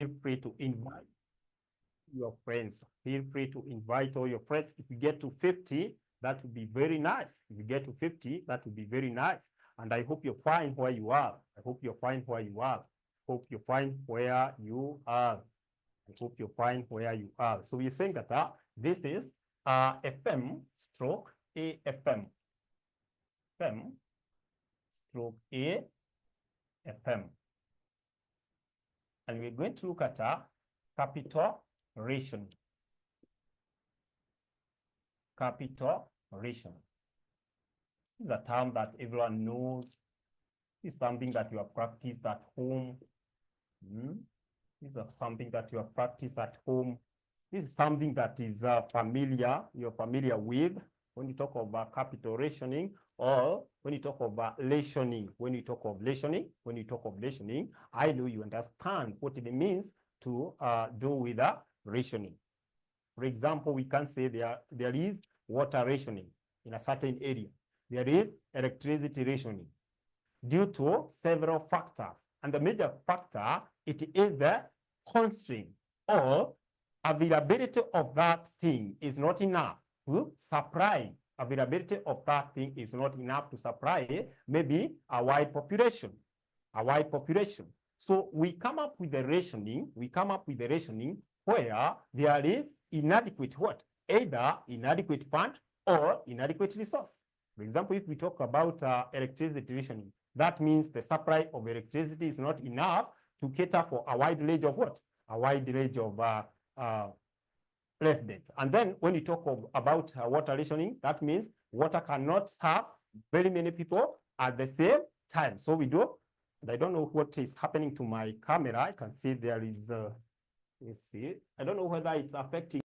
feel free to invite your friends. Feel free to invite all your friends. If you get to 50, that would be very nice. If you get to 50, that would be very nice. And I hope you find where you are. I hope you find where you are. Hope you find where you are. I hope you find where you are. So we're saying that this is FM stroke AFM. FM stroke AFM. And we're going to look at capital ration. Capital ration. This is a term that everyone knows. It's something that you have practiced at home. This is something that you have practiced at home. This is something that is familiar, you're familiar with when you talk about capital rationing, or when you talk about rationing. When you talk of rationing, I know you understand what it means to do with rationing. For example, we can say there is water rationing in a certain area. There is electricity rationing due to several factors. And the major factor, it is the constraint or availability of that thing is not enough to supply. Availability of that thing is not enough to supply maybe a wide population. So we come up with the rationing. Where there is inadequate what? Either inadequate fund or inadequate resource. For example, if we talk about electricity rationing, that means the supply of electricity is not enough to cater for a wide range of what? A wide range of residents. And then when you talk about water rationing, that means water cannot serve very many people at the same time. So we do, and I don't know what is happening to my camera. I can see there is, let's see. I don't know whether it's affecting.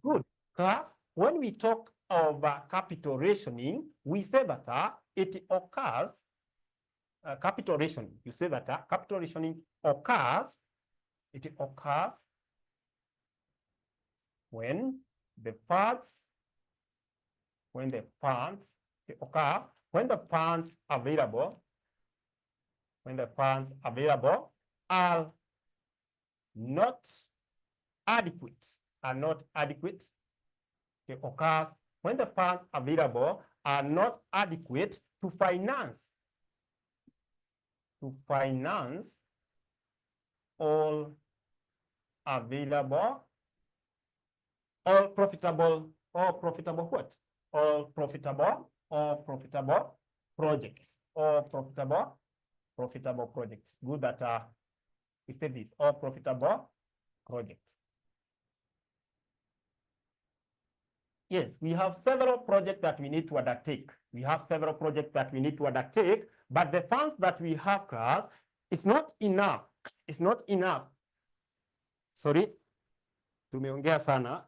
Good. Class, when we talk of capital rationing, we say that it occurs, capital rationing, you say that capital rationing occurs, it occurs when the funds available are not adequate. It occurs when the funds available are not adequate to finance all available, all profitable what? All profitable projects. Good that we said this, all profitable projects. Yes, we have several projects that we need to undertake. But the funds that we have, class, is not enough. Sorry, tumeongea sana.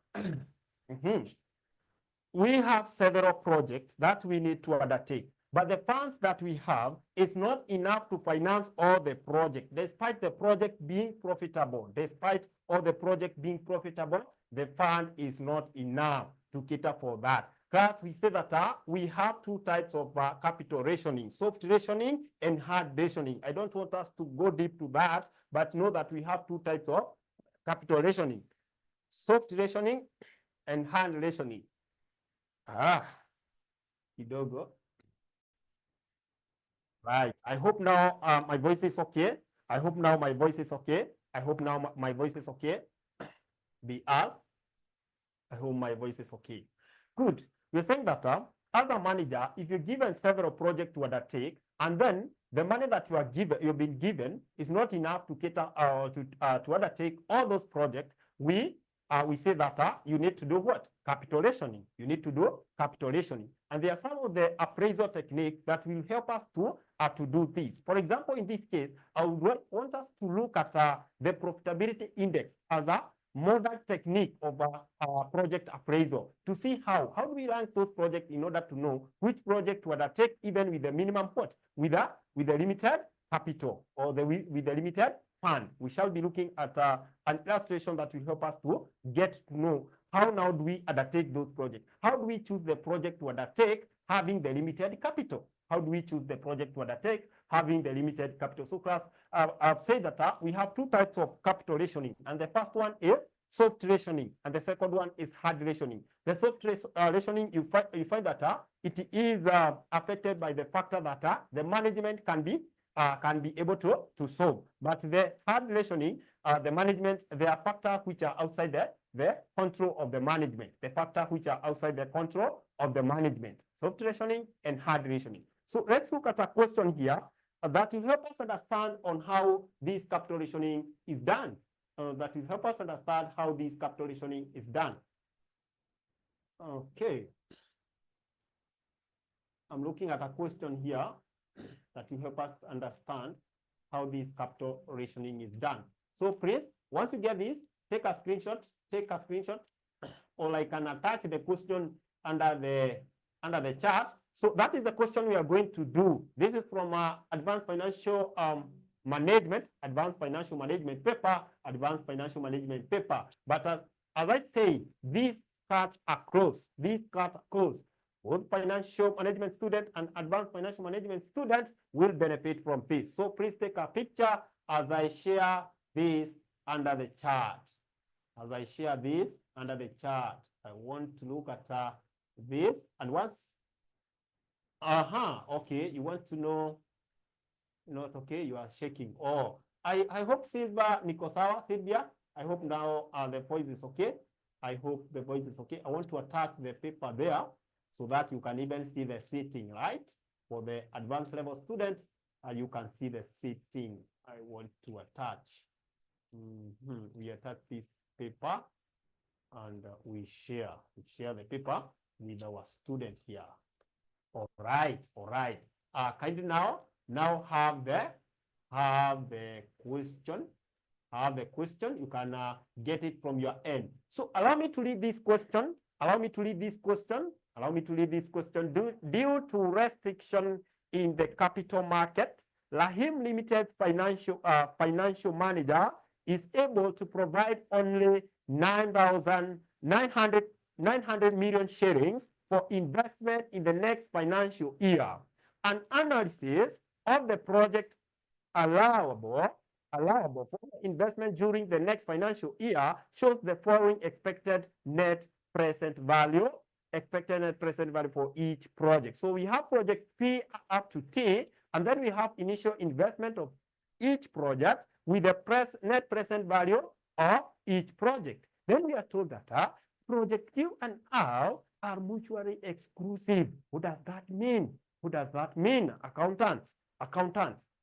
We have several projects that we need to undertake, but the funds that we have is not enough to finance all the projects. Despite the project being profitable, the fund is not enough to cater for that. Class, we say that we have two types of capital rationing, soft rationing and hard rationing. I don't want us to go deep to that, but know that we have two types of capital rationing, soft rationing and hard rationing. Kidogo. Right. I hope now my voice is okay. I hope now my voice is okay. BR. I hope my voice is okay. Good. We're saying that as a manager, if you're given several projects to undertake, and then the money that you've been given is not enough to cater to undertake all those projects, we say that you need to do what? Capital rationing. And there are some of the appraisal techniques that will help us to do this. For example, in this case, I would want us to look at the profitability index as a modern technique of project appraisal to see how do we rank those projects in order to know which project to undertake even with the minimum what? With the limited capital or with the limited fund. We shall be looking at an illustration that will help us to get to know how now do we undertake those projects. How do we choose the project to undertake having the limited capital? So class, I've said that we have two types of capital rationing, and the first one is soft rationing, and the second one is hard rationing. The soft rationing, you find that it is affected by the factor that the management can be able to solve. But the hard rationing, the management, there are factors which are outside the control of the management. The factors which are outside the control of the management. Soft rationing and hard rationing. So let's look at a question here that will help us understand on how this capital rationing is done. That will help us understand how this capital rationing is done. Okay. I'm looking at a question here that will help us understand how this capital rationing is done. So please, once you get this, take a screenshot, or I can attach the question under the chart. So that is the question we are going to do. This is from Advanced Financial Management paper, Advanced Financial Management paper. But as I say, these cuts are close. Both financial management students and advanced financial management students will benefit from this. So please take a picture as I share this under the chart. As I share this under the chart, I want to look at this. And once, okay, you want to know, not okay, you are shaking. Oh, I hope Silvia Nikosawa, Silvia, I hope now the voice is okay. I hope the voice is okay. I want to attach the paper there so that you can even see the sitting, right? For the advanced level student, you can see the sitting. I want to attach. We attach this paper and we share the paper with our student here. All right. Kindly now have the question. You can get it from your end. So allow me to read this question. Due to restriction in the capital market, Lahim Limited's financial manager is able to provide only 900 million shillings for investment in the next financial year. An analysis of the project allowable for investment during the next financial year shows the following expected net present value for each project. So we have project P up to T, and then we have initial investment of each project with the net present value of each project. Then we are told that project Q and R are mutually exclusive. What does that mean? Accountants.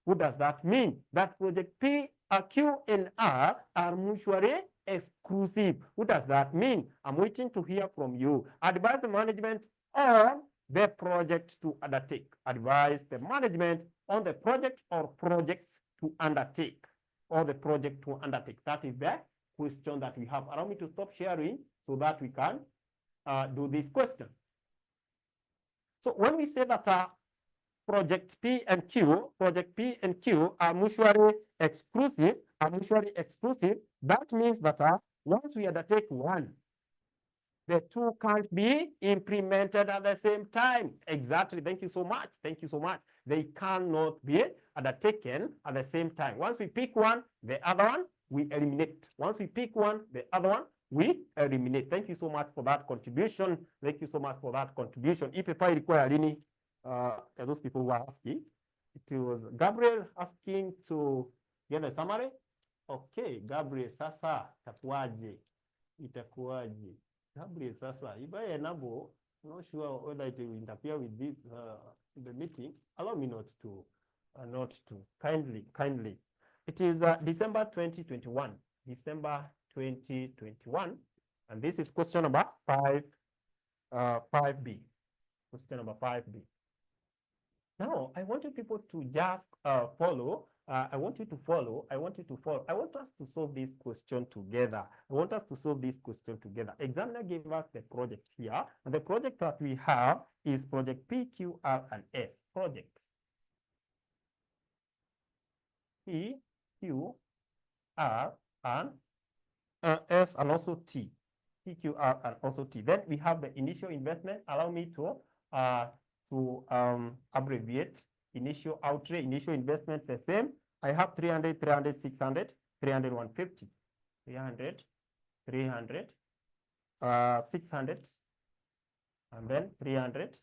What does that mean? That project P, Q, and R are mutually exclusive. What does that mean? I'm waiting to hear from you. Advise the management on the project to undertake. Advise the management on the project or projects to undertake. Or the project to undertake. That is the question that we have. Allow me to stop sharing so that we can do this question. So when we say that project P and Q are mutually exclusive, that means that once we undertake one, the two can't be implemented at the same time. Exactly. Thank you so much. They cannot be undertaken at the same time. Once we pick one, the other one we eliminate. Once we pick one, the other one we eliminate. Thank you so much for that contribution. Ipepa ilikuwa lini? Those people who are asking. It was Gabriel asking to get a summary. Okay, Gabriel, sasa itakuwaje? Gabriel, sasa ibaye nabo, I'm not sure whether it will interfere with this the meeting. Allow me not to kindly. It is December 2021. And this is question number 5B. Question number 5B. Now, I want you people to just follow. I want us to solve this question together. Examiner gave us the project here. And the project that we have is project P, Q, R, and S. Projects P, Q, R, and S, and also T. P, Q, R, and also T. Then we have the initial investment. Allow me to abbreviate. Initial outlay, initial investment, the same. I have 300, 300, 600, 300, 150, 300, 300, 600, and then 300,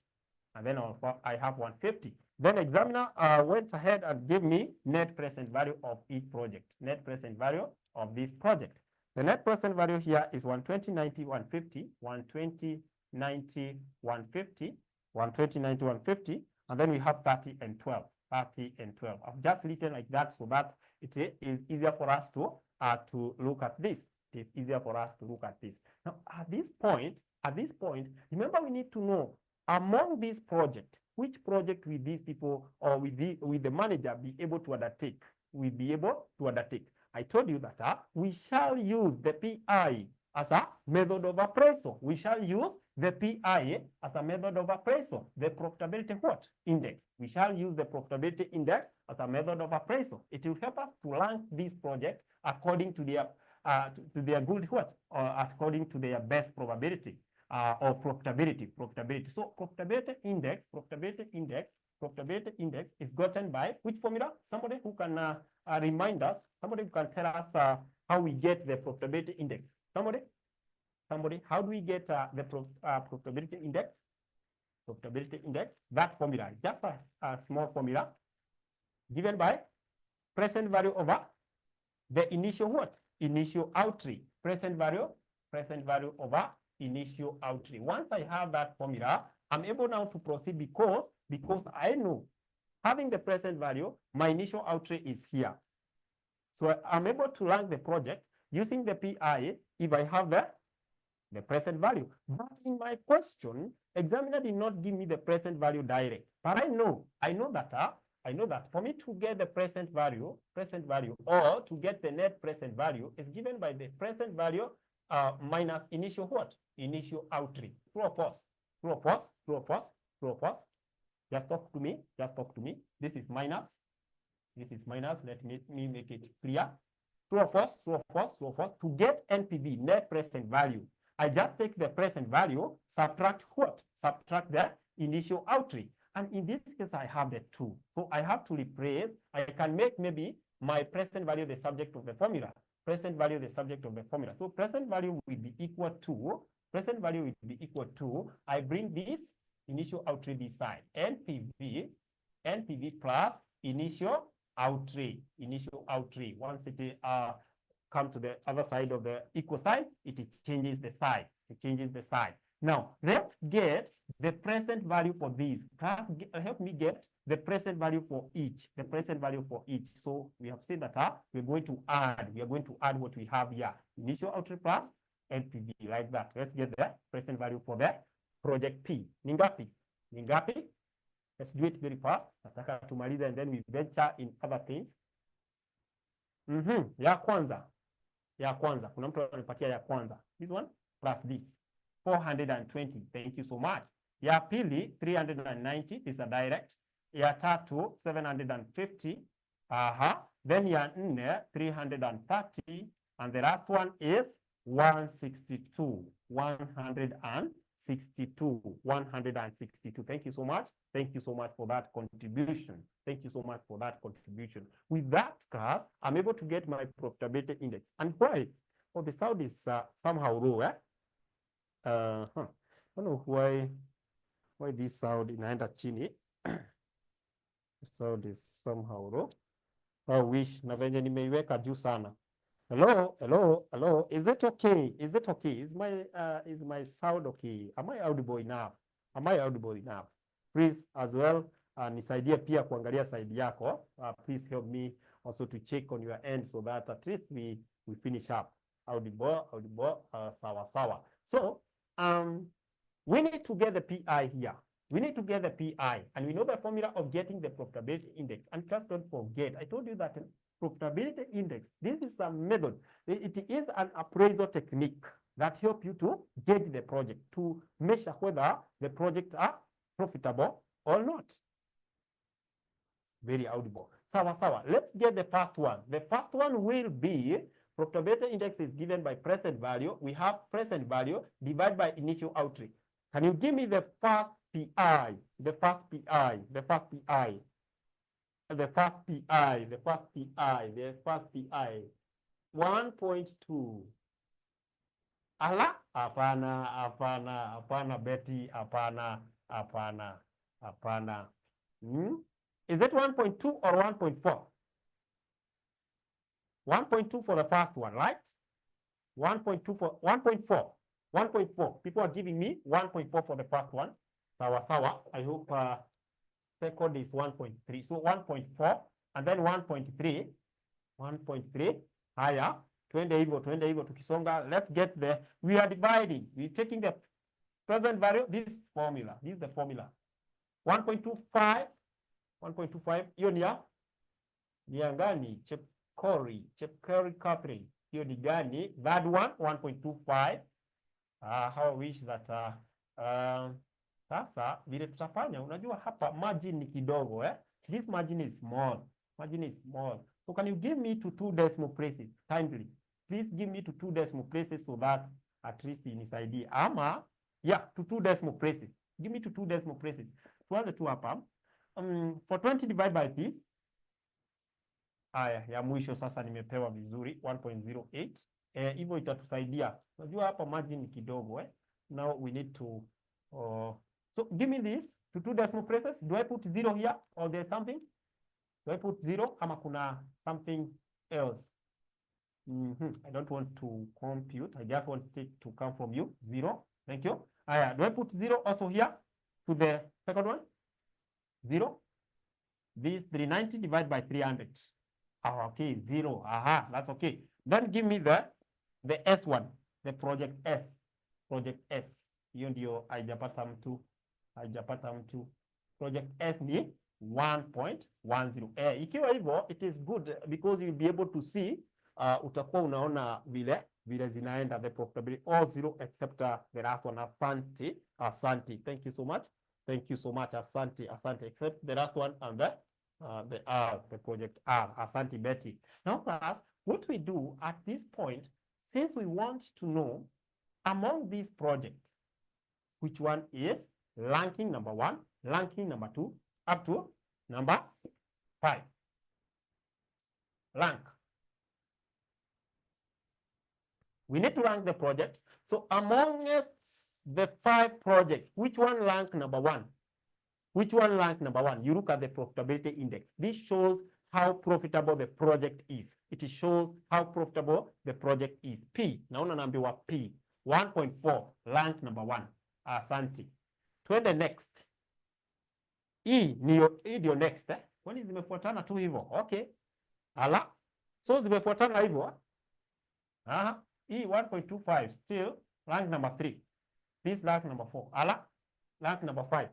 and then I have 150. Then examiner went ahead and gave me net present value of each project, net present value of this project. The net present value here is 120, 90, 150, 120, 90, 150, 120, 90, 150, and then we have 30 and 12, 30 and 12. I've just written like that so that it is easier for us to look at this. It is easier for us to look at this. Now, at this point, remember we need to know among these projects, which project with these people or with the manager be able to undertake? Will be able to undertake. I told you that we shall use the PI as a method of appraisal. We shall use the PI as a method of appraisal. The profitability what? Index. We shall use the profitability index as a method of appraisal. It will help us to rank these projects according to their good what? Or according to their best probability or profitability. So profitability index is gotten by which formula? Somebody who can remind us, somebody who can tell us how we get the profitability index. Somebody, how do we get the profitability index? Profitability index, that formula, just a small formula given by present value over the initial what? Initial outlay. Present value over initial outlay. Once I have that formula, I'm able now to proceed because I know having the present value, my initial outlay is here. So I'm able to rank the project using the PI if I have the present value. But in my question, examiner did not give me the present value direct. But I know that for me to get the present value or to get the net present value is given by the present value minus initial what? Initial outlay. True or false? True or false? True or false? True or false? Just talk to me. This is minus. Let me make it clear. True or false? True or false? True or false? To get NPV, net present value, I just take the present value, subtract what? Subtract the initial outlay. And in this case, I have the 2. So I have to replace. I can make maybe my present value the subject of the formula. Present value the subject of the formula. So present value will be equal to, I bring this initial outlay this side. NPV plus initial outlay. Once it come to the other side of the equal sign, it changes the side. Now, let's get the present value for these. Help me get the present value for each. So we have said that we're going to add what we have here. Initial outlay plus NPV, like that. Let's get the present value for the project P. Ningapi? Let's do it very fast. Nataka tumaliza and then we venture in other things. Ya kwanza. Kuna mtu anapatia ya kwanza. This one plus this. 420. Thank you so much. Ya pili 390 is a direct. Ya tatu 750. Then ya nne 330 and the last one is 162. 162. Thank you so much. For that contribution. With that class, I'm able to get my profitability index. And why? Oh, the sound is somehow low, I don't know why this sound inaenda chini. The sound is somehow low. I wish na venye nimeiweka juu sana. Hello. Is it okay? Is my sound okay? Am I audible enough? Please as well, nisaidie pia kuangalia side yako. Please help me also to check on your end so that at least we finish up. Audible, sawa. So, we need to get the PI here. And we know the formula of getting the profitability index. And just don't forget, I told you that profitability index, this is a method. It is an appraisal technique that help you to gauge the project, to measure whether the projects are profitable or not. Very audible. Sawa. Let's get the first one. The first one will be profitability index is given by present value. We have present value divided by initial outlay. Can you give me the first PI? the first PI, the first PI, the first PI, 1.2. Ala, hapana, hapana, hapana, Betty, hapana, hapana, hapana. Is it 1.2 or 1.4? 1.2 for the first one, right? 1.2 for 1.4. 1.4. People are giving me 1.4 for the first one. Sawa sawa. I hope second is 1.3. So 1.4 and then 1.3. 1.3 higher. 20 hivyo tukisonga. Let's get there. We are dividing. We're taking the present value. This formula. This is the formula. 1.25. 1.25. Hiyo ni angani. Chepkori Catherine. Hiyo ni gani? That one 1.25. How I wish that sasa vile tutafanya, unajua hapa margin ni kidogo This margin is small. Margin is small. So can you give me to 2 decimal places kindly? Please give me to 2 decimal places so that at least inisaidie. Ama to 2 decimal places. Give me to 2 decimal places. Tuanze tu hapa. For 20 divided by this. Haya, ya mwisho sasa nimepewa vizuri 1.08. Hivyo itatusaidia. Unajua hapa margin ni kidogo Now we need to so give me this to 2 decimal places. Do I put 0 here or there's something? Do I put 0 ama kuna something else? I don't want to compute. I just want it to come from you. 0. Thank you. Do I put 0 also here to the second one? 0. This 390 divided by 300. Okay, 0. That's okay. Then give me the S1, the project S. Project S. Hiyo ndio haijapata mtu. Project S ni 1.10. Ikiwa hivyo, it is good because you'll be able to see utakuwa unaona vile zinaenda the profitability. All 0 except the last one. Asante. Thank you so much. Thank you so much. Asante. Except the last one and the project R. Asante Betty. Now class, what we do at this point, since we want to know among these projects, which one is ranking number 1, ranking number 2, up to number 5. Rank. We need to rank the project. So amongst the 5 projects, which one rank number 1? Which one rank number 1? You look at the profitability index. This shows how profitable the project is. It shows how profitable the project is. P. Naona naambiwa P. 1.4. Rank number 1. Asante. Twende next. E ndio next. Kwani zimefuatana tu hivyo? Okay. Ala. So zimefuatana hivyo. E 1.25. Still rank number 3. This rank number 4. Ala. Rank number 5.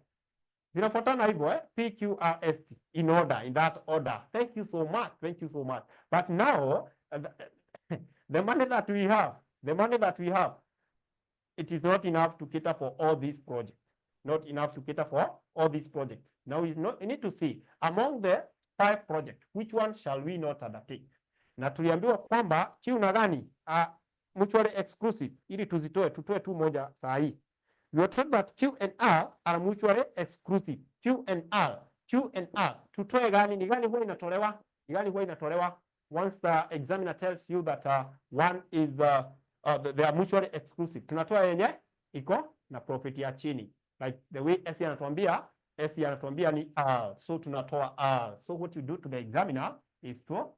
Zinafuatana hivyo PQRST in order, in that order. Thank you so much. Thank you so much. But now the money that we have, it is not enough to cater for all these projects. Not enough to cater for all these projects. Now we need to see among the 5 projects, which one shall we not undertake? Na tuliambiwa kwamba Q na gani mutually exclusive, ili tutoe tu moja saa hii. We are told that Q and R are mutually exclusive. Q and R. Tutoe gani? Ni gani huwa inatolewa? Once the examiner tells you that one is they are mutually exclusive. Tunatoa yenye iko na profit ya chini. Like the way SE anatuambia ni R. So tunatoa R. So what you do to the examiner is to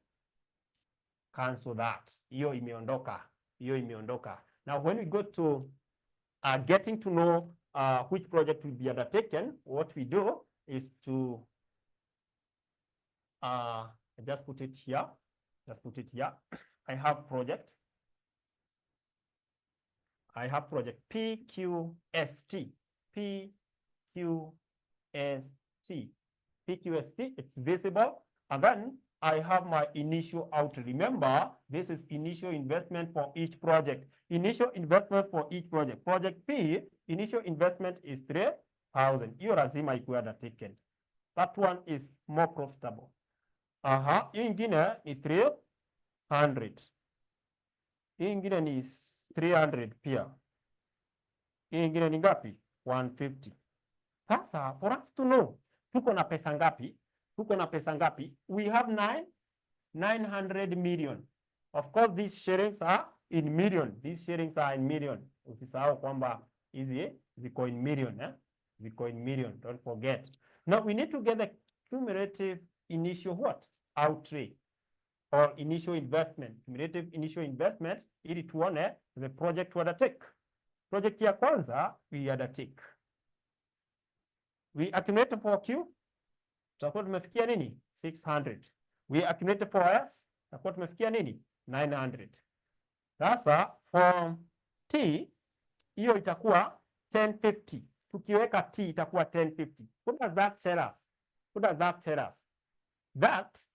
cancel that. Hiyo imeondoka. Now when we go to getting to know which project will be undertaken, what we do is to just put it here. I have project PQST. It's visible. And then I have my initial out. Remember, this is initial investment for each project. Project P, initial investment is 3,000. Hiyo lazima ikuwe undertaken. That one is more profitable. Hiyo ingine ni 300. Hiyo ingine ni 300 pia. Hiyo ingine ni ngapi? 150. Sasa, for us to know, tuko na pesa ngapi? tuko na pesa ngapi? We have 900 million. Of course, these sharings are in million. These sharings are in million. Usisahau kwamba hizi ziko in million, ziko in million. Don't forget. Now we need to get the cumulative initial what? Outlay or initial investment. Cumulative initial investment ili tuone the project to undertake. Project ya kwanza we undertake. We accumulate for Q. Tutakuwa tumefikia nini? 600. We accumulate for S. Tutakuwa tumefikia nini? 900. Sasa for T hiyo itakuwa 1050. Tukiweka T itakuwa 1050. What does that tell us? What does that tell us? That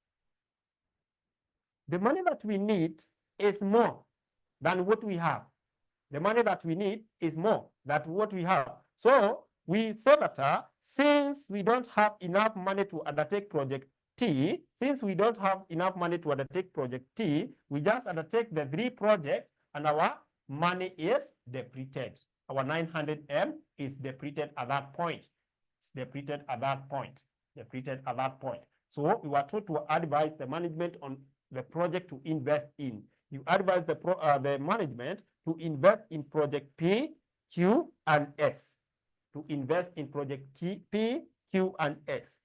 the money that we need is more than what we have. The money that we need is more than what we have. So we say that since we don't have enough money to undertake project T, since we don't have enough money to undertake project T, we just undertake the 3 projects and our money is depleted. Our 900M is depleted at that point. It's depleted at that point. Depleted at that point. So we were told to advise the management on the project to invest in. You advise the management to invest in project P, Q, and S. To invest in project P, Q, and S.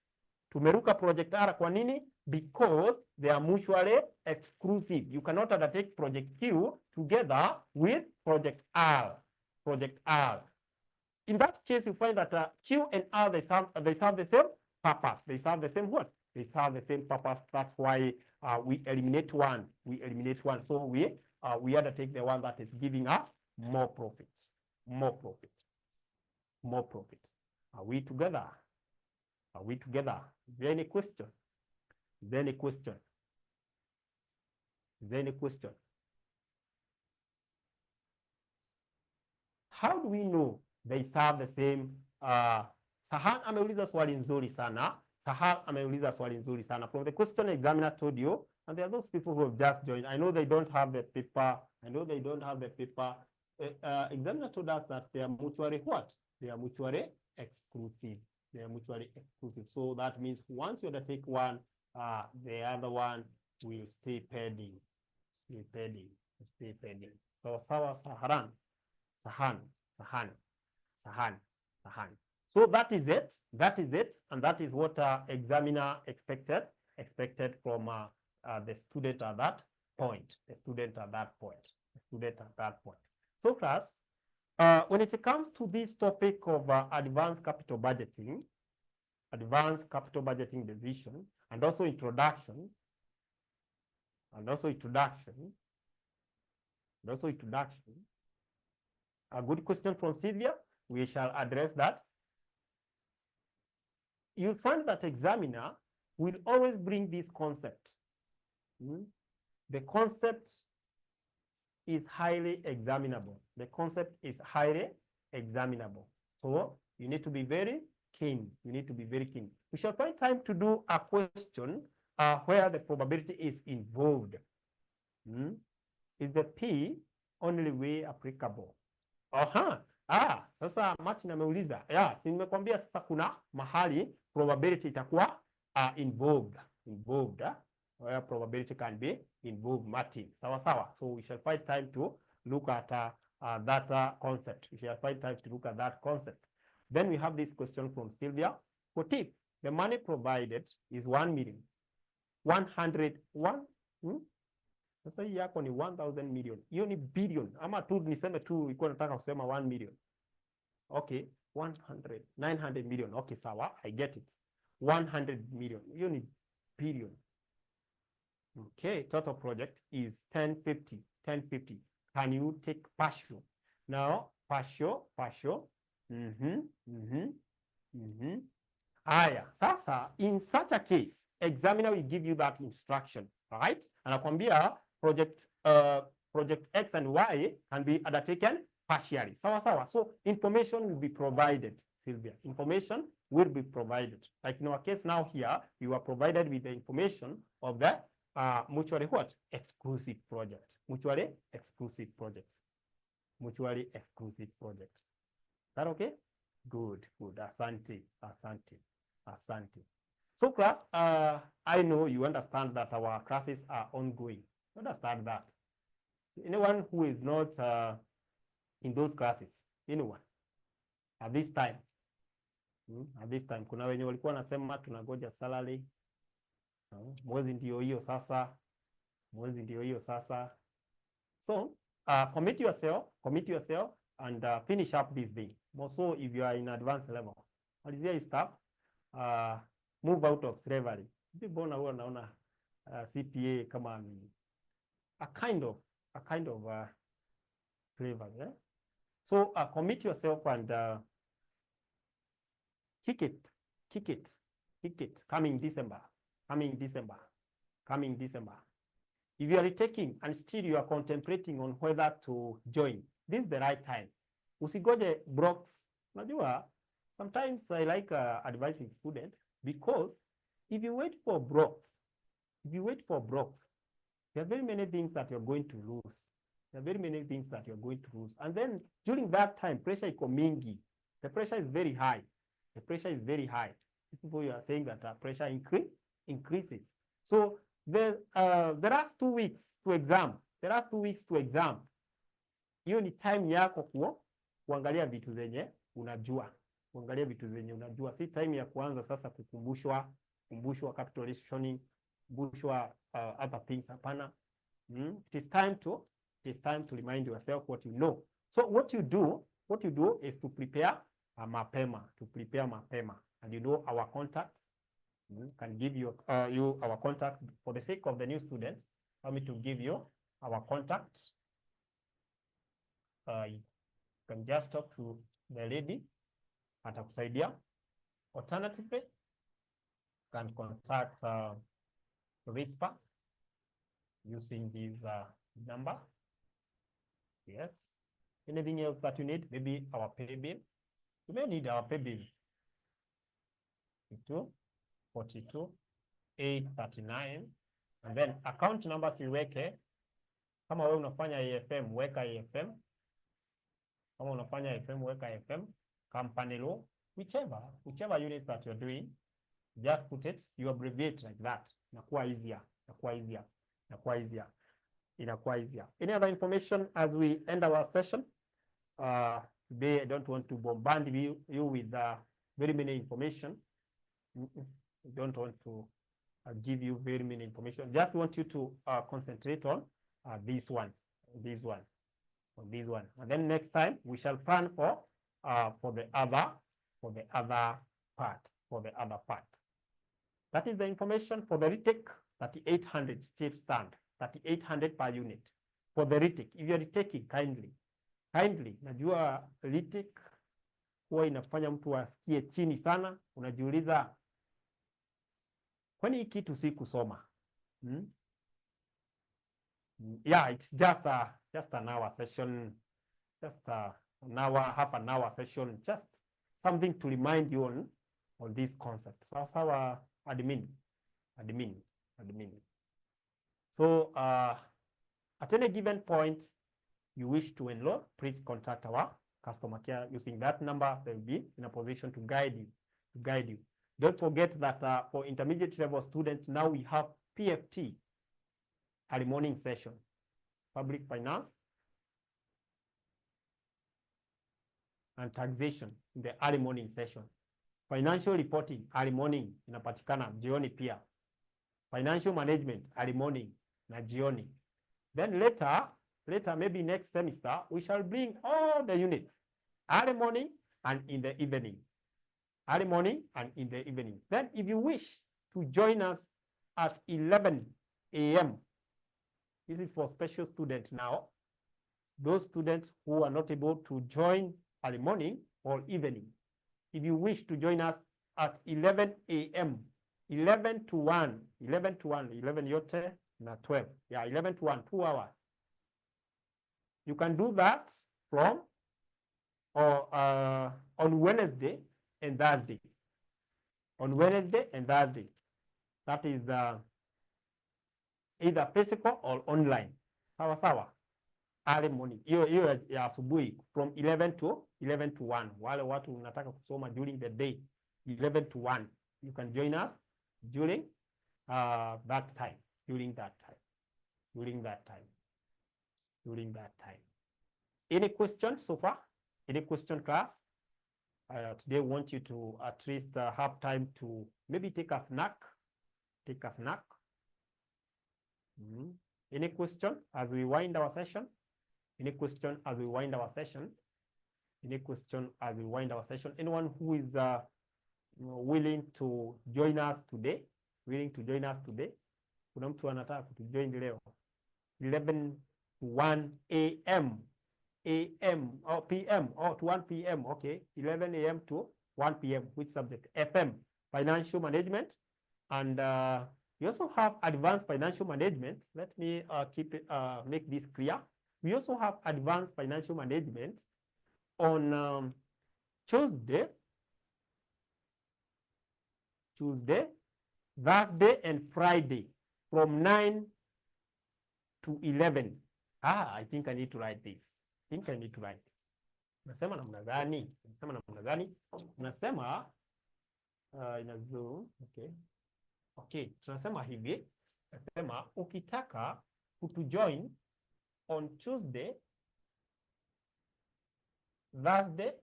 Tumeruka project R kwa nini? Because they are mutually exclusive. You cannot undertake project Q together with project R. Project R. In that case, you find that Q and R, they serve the same purpose. They serve the same what? They serve the same purpose. That's why we eliminate one. We eliminate one. So we undertake the one that is giving us more profits. More profits. More profit. Are we together? Are we together? Is there any question? Is there any question? Is there any question? How do we know they serve the same? Sahan ameuliza swali nzuri sana. Sahan ameuliza swali nzuri sana. From the question examiner told you, and there are those people who have just joined. I know they don't have the paper. I know they don't have the paper. Examiner told us that they are mutually what? They are mutually exclusive. They are mutually exclusive. So that means once you undertake one, the other one will stay pending. Stay pending. Stay pending. So sawa Sahan. So that is it. That is it. And that is what examiner expected from the student at that point. The student at that point. The student at that point. So class, when it comes to this topic of advanced capital budgeting decision, and also introduction, a good question from Sylvia, we shall address that. You'll find that examiner will always bring this concept. The concept is highly examinable. The concept is highly examinable. So you need to be very keen. You need to be very keen. We shall find time to do a question where the probability is involved. Is the P only way applicable? Sasa Martin ameuliza. Si nimekwambia sasa kuna mahali probability itakuwa involved. Where probability can be involved, Martin. Sawa. So we shall find time to look at that concept. We shall find time to look at that concept. Then we have this question from Sylvia. What if the money provided is 1 million? 101? Sasa hii yako ni 1000 million. Hiyo ni billion. Ama tu niseme tu ilikuwa nataka kusema 1 million. Okay, 900 million. Okay, sawa. I get it. 100 million. Hiyo ni billion. Okay, total project is 1050. Can you take partial? Now, partial. Sasa, in such a case, examiner will give you that instruction, right? Anakwambia project X and Y can be undertaken partially. Sawa. So information will be provided, Sylvia. Information will be provided. Like in our case now here, we were provided with the information of the mutually what? Exclusive project. Mutually exclusive projects. Mutually exclusive projects. Is that okay? Good. Asante. So class, I know you understand that our classes are ongoing. You understand that. Anyone who is not in those classes, anyone, at this time, kuna wenye walikuwa nasema tunagoja salary, mwezi ndio hiyo sasa, so commit yourself and finish up this thing. More so if you are in advanced level, malizia hii stuff, move out of slavery. Mbona huwa naona CPA kama a kind of slavery, eh? So commit yourself and kick it coming December. If you are retaking and still you are contemplating on whether to join, this is the right time. Usigoje blocks. Unajua, sometimes I like advising students, because if you wait for blocks, there are very many things that you're going to lose. And then during that time, pressure iko mingi. The pressure is very high. People, you are saying that pressure increases. So there are 2 weeks to exam. Hiyo ni time yako kuangalia vitu zenye unajua. Si time ya kuanza sasa kukumbushwa capital rationing, kumbushwa other things. Hapana. It is time to remind yourself what you know. So what you do is to prepare mapema. And you know our contact. Can give you our contact. For the sake of the new students, allow me to give you our contact. You can just talk to the lady, atakusaidia. Alternatively, you can contact Whisper using this number. Yes. Anything else that you need? Maybe our pay bill. You may need our pay bill. 42 839, and then account number siweke. Kama wewe unafanya AFM, weka AFM. Kama unafanya AFM, weka AFM. Company law, whichever unit that you're doing, just put it, you abbreviate like that. Inakuwa easier. Any other information as we end our session? Today I don't want to bombard you with very many information. I don't want to give you very many information. Just want you to concentrate on this one. And then next time we shall plan for the other part. That is the information for the retake. 3,800 still stand. 3,800 per unit for the retake. If you are retaking, kindly, najua retake huwa inafanya mtu asikie chini sana. Unajiuliza, kwani hii kitu si kusoma? Yeah, it's just an hour session, half an hour session, just something to remind you on this concept. Sawa, admin. So at any given point you wish to enroll, please contact our customer care using that number. They will be in a position to guide you. Don't forget that for intermediate level students, now we have PFT, early morning session, public finance and taxation in the early morning session. Financial reporting, early morning, inapatikana jioni pia. Financial management, early morning, na jioni. Then later, maybe next semester, we shall bring all the units, early morning and in the evening. Then if you wish to join us at 11 a.m., this is for special students now. Those students who are not able to join early morning or evening. If you wish to join us at 11 a.m., 11 to 1, 11 yote na 12. Yeah, 11 to 1, 2 hours. You can do that from on Wednesday and Thursday. That is either physical or online. Sawa. Early morning. Hiyo ya asubuhi from 11 to 1. Wale watu unataka kusoma during the day, 11 to 1. You can join us during that time. Any questions so far? Any question, class? Today, want you to at least have time to maybe take a snack. Any question as we wind our session? Anyone who is willing to join us today? Kuna mtu anataka kutujoin leo 11 to 1 a.m. or p.m. or to 1 p.m. Okay, 11 a.m. to 1 p.m. Which subject? FM, financial management, and we also have advanced financial management. Let me make this clear. We also have advanced financial management on Tuesday, Thursday, and Friday from 9 to 11. I think I need to write this. Nasema namna gani? Nasema ina Zoom. Okay, tunasema hivi. Nasema ukitaka kutujoin on Tuesday, Thursday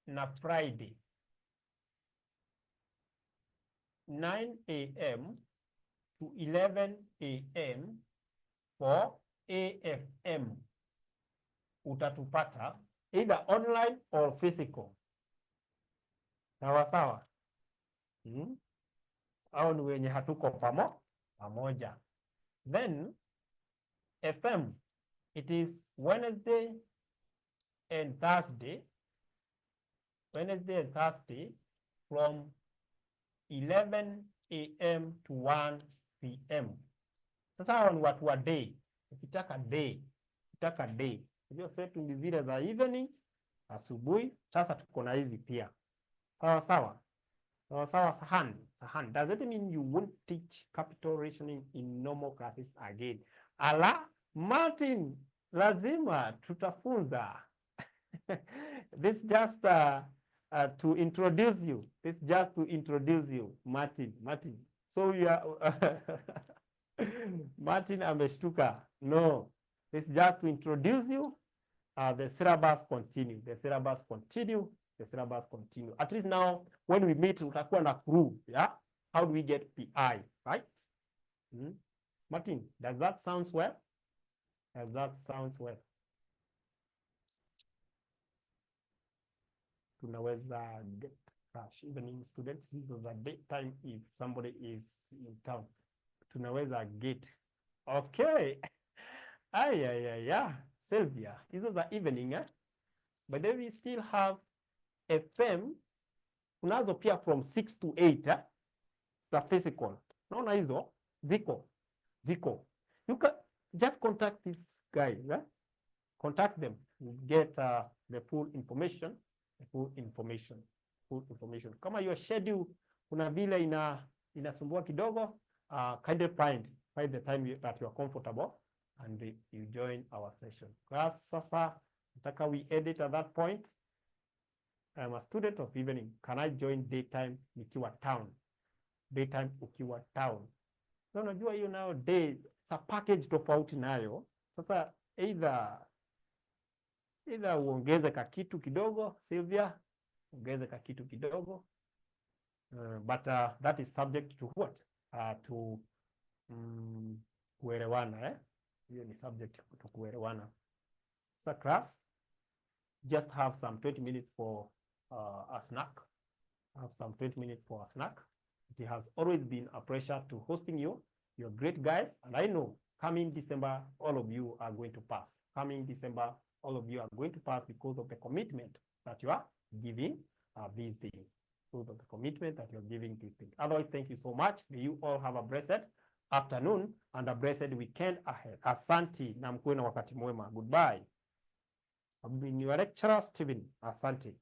na Friday 9 a.m. to 11 a.m. for AFM, utatupata either online or physical. Sawa. Au ni wenye hatuko pamoja. Then FM, it is Wednesday and Thursday from 11 a.m. to 1 p.m. Sasa hao ni watu wa day. Ukitaka day. Hiyo setu ni zile za evening, asubuhi. Sasa tuko na hizi pia. Sawa. Sahan. Does it mean you won't teach capital rationing in normal classes again? Ala, Martin, lazima tutafunza. This just to introduce you. Martin. So you are Martin ameshtuka. No, it's just to introduce you. The syllabus continue. At least now, when we meet, utakuwa na clue, yeah? How do we get PI, right? Martin, does that sound well? Tunaweza get cash, even in students, this is a daytime if somebody is in town. Tunaweza get. Okay. Sylvia, this is the evening, but then we still have FM, unazo pia from 6 to 8, the physical. Naona hizo, ziko. You can just contact these guys, contact them, you get the full information. Kama your schedule kuna vile inasumbua kidogo, kindly find the time that you are comfortable and you join our session. Class, sasa nataka we edit at that point. I'm a student of evening. Can I join daytime nikiwa town? Daytime ukiwa town. So unajua hiyo nayo day, it's a package tofauti nayo. Sasa either uongeze kakitu kidogo, Sylvia, ongeze kakitu kidogo. But that is subject to what? To kuelewana, hiyo ni subject to kuelewana. So class, just have some 20 minutes for a snack. It has always been a pleasure to hosting you. You're great guys, and I know coming December, all of you are going to pass. Because of the commitment that you are giving these things. Otherwise, thank you so much. May you all have a blessed afternoon and a blessed weekend ahead. Asante na mkuwe na wakati mwema. Goodbye. I've been your lecturer, Stephen. Asante.